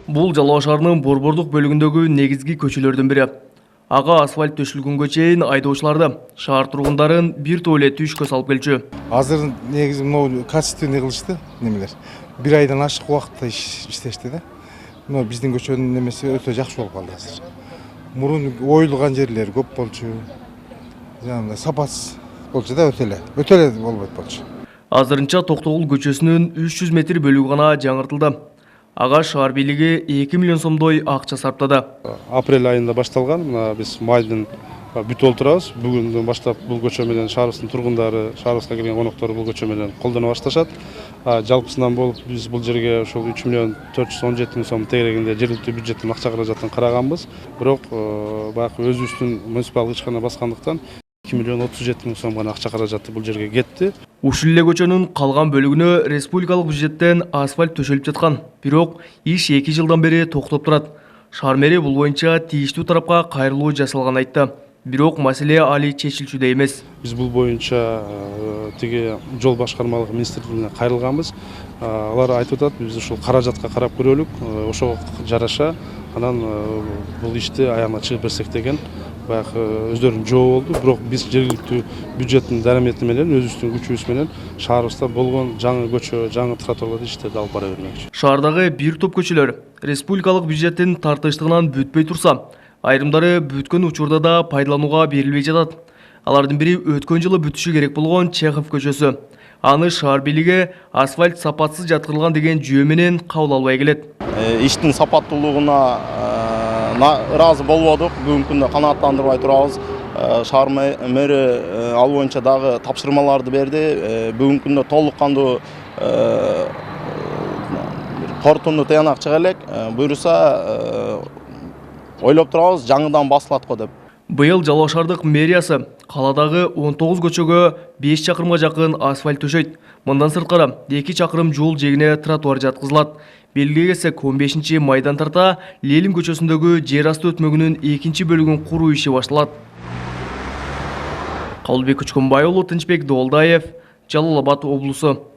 Бул Жалал шаарынын борбордук бөлүгүндөгү негизги көчөлөрдүн бири. Ага асфальт төшүлгөнгө чейин айдоочуларды, шаар тургундарын бир топ эле түшкө салып келчү. Азыр негизи могу качественный кылышты немелер. Бир айдан ашык убакытта иштешти да. Но биздин көчөнүн немеси өтө жакшы болуп калды азыр. Мурун оюлган жерлери көп болчу. Жанагы сапасыз болчу да өтө эле болбойт болчу. Азырынча Токтогул көчөсүнүн 300 метр бөлүгү гана жаңыртылды. Ага шаар бийлиги 2 миллион сомдой акча сарптады. Апрель айында башталган. Биз майдын бүтүп отурабыз. Бүгүндөн баштап бул көчө менен шаарыбыздын тургундары, шаарыбызга келген коноктор бул көчө менен колдоно башташат. Жалпысынан болуп биз бул жерге ошол 3 миллион 417 миң сом тегерегинде жергиликтүү бюджеттин акча каражатын караганбыз. Бирок баягы өзүбүздүн муниципалдык ишкана баскандыктан 2 миллион 37 миң сом гана акча каражаты бул жерге кетти. Ушул эле көчөнүн калган бөлүгүнө республикалык бюджеттен асфальт төшөлүп жаткан. Бирок иш 2 жылдан бери токтоп турат. Шаар мэри бул боюнча тийиштүү тарапка кайрылуу жасалганын айтты. Бирок маселе али чечилчүдө эмес. Биз бул боюнча тиги жол башкармалык министрлигине кайрылганбыз. Алар айтып атат, биз ушул каражатка карап көрөлүк, ошого жараша анан бул ишти аягына чыгып берсек деген баягы өздөрүнүн жообу болду. Бирок биз жергиликтүү бюджеттин дарамети менен, өзүбүздүн күчүбүз менен шаарыбызда болгон жаңы көчө, жаңы тротуарларды иштерди алып бара бермекчи. Шаардагы бир топ көчөлөр республикалык бюджеттин тартыштыгынан бүтпөй турса, айрымдары бүткөн учурда да пайдаланууга берилбей жатат. Алардын бири өткөн жылы бүтүшү керек болгон Чехов көчөсү. Аны шаар бийлиги асфальт сапатсыз жаткырылган деген жүйө менен кабыл албай келет. Иштин сапаттуулугуна ыраазы болбодук. Бүгүнкү күндө канааттандырбай турабыз. Шаар мэри ал боюнча дагы тапшырмаларды берди. Бүгүнкү күндө толук кандуу корутунду тыянак чыга элек. Буюрса ойлоп турабыз, жаңыдан басылат го деп. Быйыл Жалал шаардык мэриясы каладагы 19 көчөгө 5 чакырымга жакын асфальт төшөйт. Мындан сырткары 2 чакырым жол жегине тротуар жаткызылат. Белгиге келсек 15 майдан тарта Ленин көчөсүндөгү жер асты өтмөгүнүн 2 бөлүгүн куруу иши башталат. Кабылбек Көчкөнбай уулу, Тынчбек Доолдаев, Жалал Абад облусу.